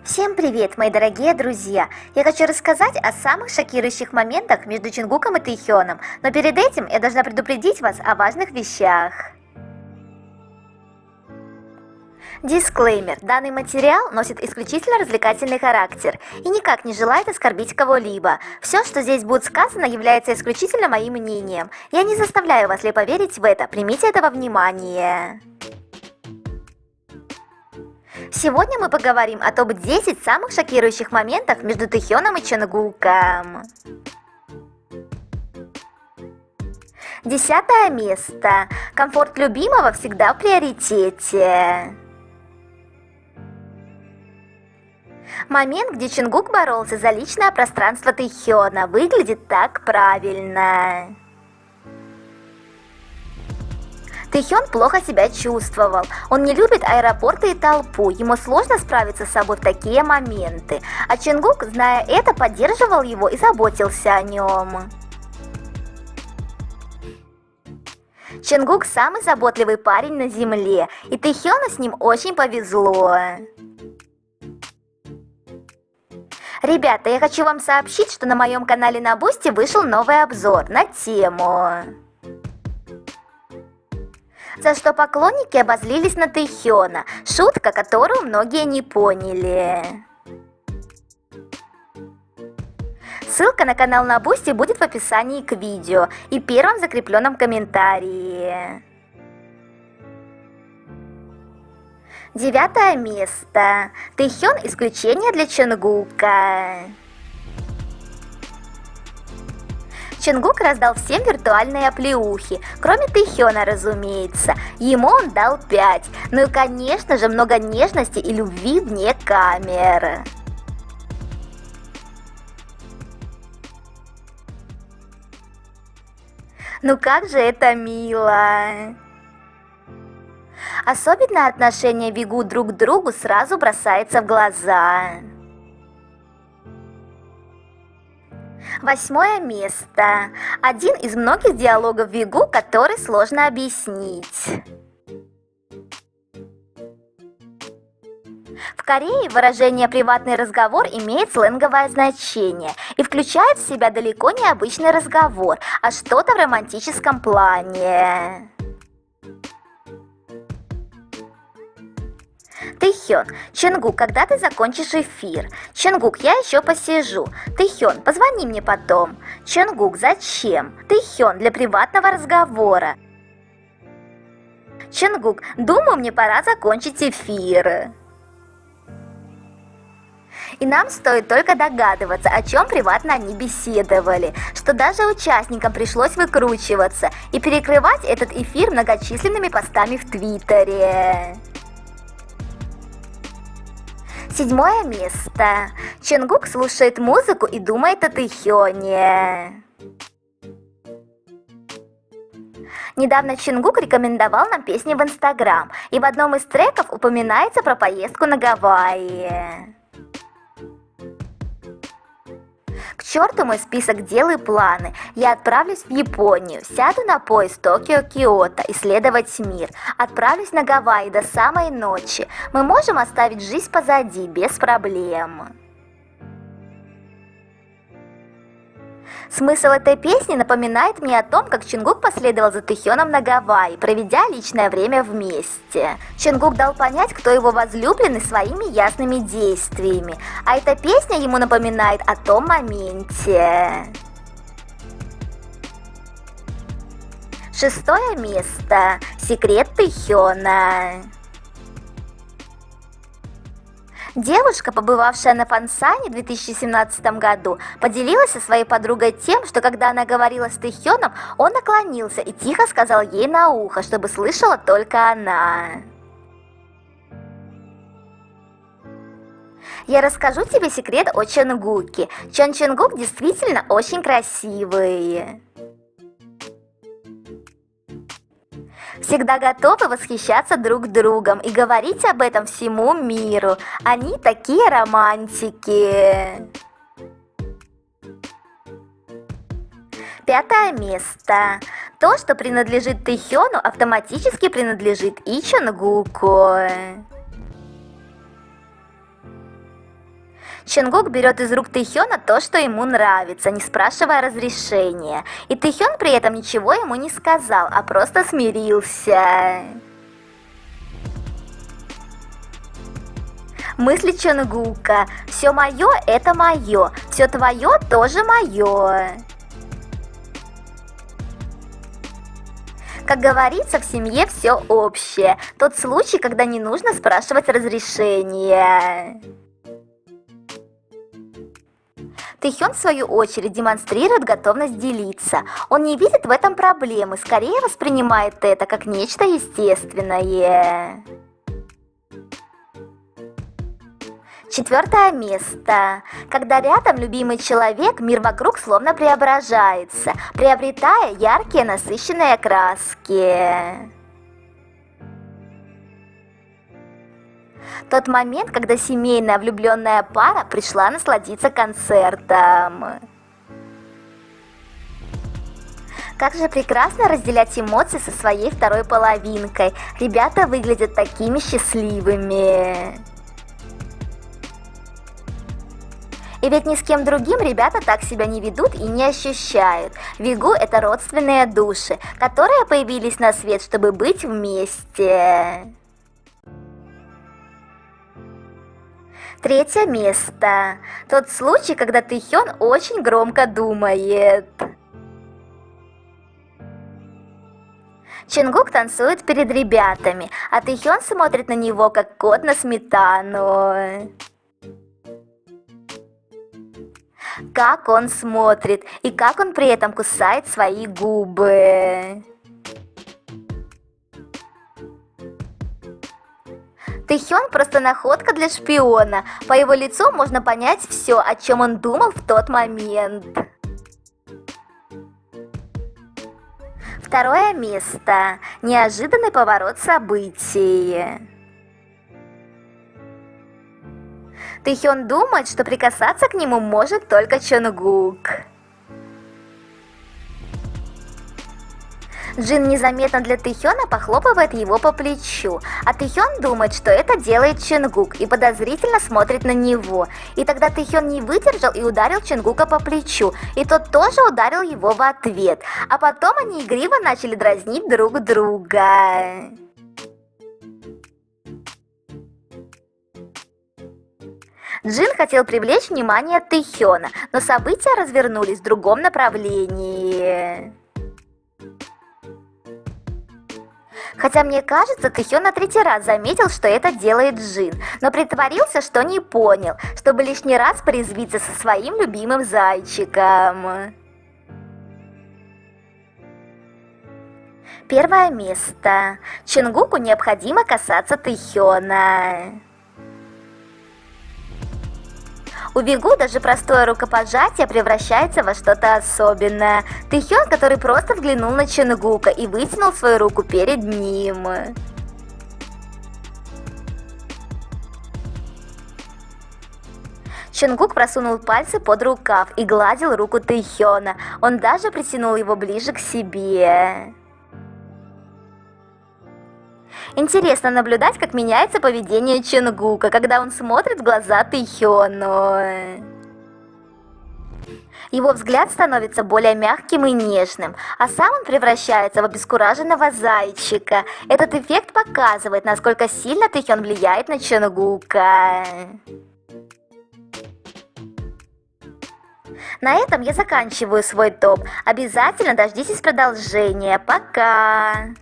Всем привет, мои дорогие друзья! Я хочу рассказать о самых шокирующих моментах между Чингуком и Тэйхёном, но перед этим я должна предупредить вас о важных вещах. Дисклеймер. Данный материал носит исключительно развлекательный характер и никак не желает оскорбить кого-либо. Все, что здесь будет сказано, является исключительно моим мнением. Я не заставляю вас ли поверить в это, примите это во внимание. Сегодня мы поговорим о топ-10 самых шокирующих моментов между Тэйхёном и Чингуком. 10 место. Комфорт любимого всегда в приоритете. Момент, где Чингук боролся за личное пространство Тэйхёна, выглядит так правильно. Тэйхён плохо себя чувствовал, он не любит аэропорты и толпу, ему сложно справиться с собой в такие моменты, а Чингук, зная это, поддерживал его и заботился о нем. Чингук самый заботливый парень на земле, и Тэйхёну с ним очень повезло. Ребята, я хочу вам сообщить, что на моем канале на Бусти вышел новый обзор на тему «За что поклонники обозлились на Тэйхёна», шутка, которую многие не поняли. Ссылка на канал на Бусти будет в описании к видео и первом закрепленном комментарии. 9 место. Тэйхён исключение для Чингука. Чингук раздал всем виртуальные оплеухи, кроме Тэйхёна, разумеется. Ему он дал 5. Ну и, конечно же, много нежности и любви вне камер. Ну как же это мило! Особенно отношение Вигу друг к другу сразу бросается в глаза. 8 место. Один из многих диалогов Вигу, который сложно объяснить. В Корее выражение «приватный разговор» имеет сленговое значение и включает в себя далеко не обычный разговор, а что-то в романтическом плане. Тэйхён: Чингук, когда ты закончишь эфир? Чингук: я еще посижу. Тэйхён: позвони мне потом. Чингук: зачем? Тэйхён: для приватного разговора. Чингук: думаю, мне пора закончить эфир. И нам стоит только догадываться, о чем приватно они беседовали, что даже участникам пришлось выкручиваться и перекрывать этот эфир многочисленными постами в Твиттере. 7 место. Чингук слушает музыку и думает о Тэйхёне. Недавно Чингук рекомендовал нам песни в Инстаграм, и в одном из треков упоминается про поездку на Гавайи. К черту мой список дел и планы. Я отправлюсь в Японию, сяду на поезд Токио-Киото, исследовать мир. Отправлюсь на Гавайи до самой ночи. Мы можем оставить жизнь позади, без проблем. Смысл этой песни напоминает мне о том, как Чингук последовал за Тэйхёном на Гавайи, проведя личное время вместе. Чингук дал понять, кто его возлюбленный, своими ясными действиями, а эта песня ему напоминает о том моменте. 6 место. Секрет Тэйхёна. Девушка, побывавшая на Фансане в 2017 году, поделилась со своей подругой тем, что когда она говорила с Тэйхёном, он наклонился и тихо сказал ей на ухо, чтобы слышала только она. Я расскажу тебе секрет о Чингуке. Чон Чингук действительно очень красивый. Всегда готовы восхищаться друг другом и говорить об этом всему миру. Они такие романтики. 5 место. То, что принадлежит Тэйхёну, автоматически принадлежит и Чингуку. Чонгук берет из рук Тэхёна то, что ему нравится, не спрашивая разрешения. И Тэхён при этом ничего ему не сказал, а просто смирился. Мысли Чонгука. Все мое – это мое, все твое – тоже мое. Как говорится, в семье все общее. Тот случай, когда не нужно спрашивать разрешения. Тэхён, в свою очередь, демонстрирует готовность делиться. Он не видит в этом проблемы, скорее воспринимает это как нечто естественное. 4 место. Когда рядом любимый человек, мир вокруг словно преображается, приобретая яркие насыщенные краски. Тот момент, когда семейная влюбленная пара пришла насладиться концертом. Как же прекрасно разделять эмоции со своей второй половинкой. Ребята выглядят такими счастливыми. И ведь ни с кем другим ребята так себя не ведут и не ощущают. Вигу – это родственные души, которые появились на свет, чтобы быть вместе. 3 место. Тот случай, когда Тэхён очень громко думает. Чонгук танцует перед ребятами, а Тэхён смотрит на него, как кот на сметану. Как он смотрит и как он при этом кусает свои губы. Тэхён просто находка для шпиона. По его лицу можно понять все, о чем он думал в тот момент. 2 место. Неожиданный поворот событий. Тэхён думает, что прикасаться к нему может только Чонгук. Джин незаметно для Тэхёна похлопывает его по плечу, а Тэхён думает, что это делает Чонгук, и подозрительно смотрит на него. И тогда Тэхён не выдержал и ударил Чонгука по плечу, и тот тоже ударил его в ответ. А потом они игриво начали дразнить друг друга. Джин хотел привлечь внимание Тэхёна, но события развернулись в другом направлении. Хотя мне кажется, Тэхён на 3-й раз заметил, что это делает Джин, но притворился, что не понял, чтобы лишний раз порезвиться со своим любимым зайчиком. 1 место. Чонгуку необходимо касаться Тэхёна. У Вигу даже простое рукопожатие превращается во что-то особенное. Тэхён, который просто взглянул на Чонгука и вытянул свою руку перед ним. Чонгук просунул пальцы под рукав и гладил руку Тэхёна. Он даже притянул его ближе к себе. Интересно наблюдать, как меняется поведение Чонгука, когда он смотрит в глаза Тэхёну. Его взгляд становится более мягким и нежным, а сам он превращается в обескураженного зайчика. Этот эффект показывает, насколько сильно Тэхён влияет на Чонгука. На этом я заканчиваю свой топ. Обязательно дождитесь продолжения. Пока!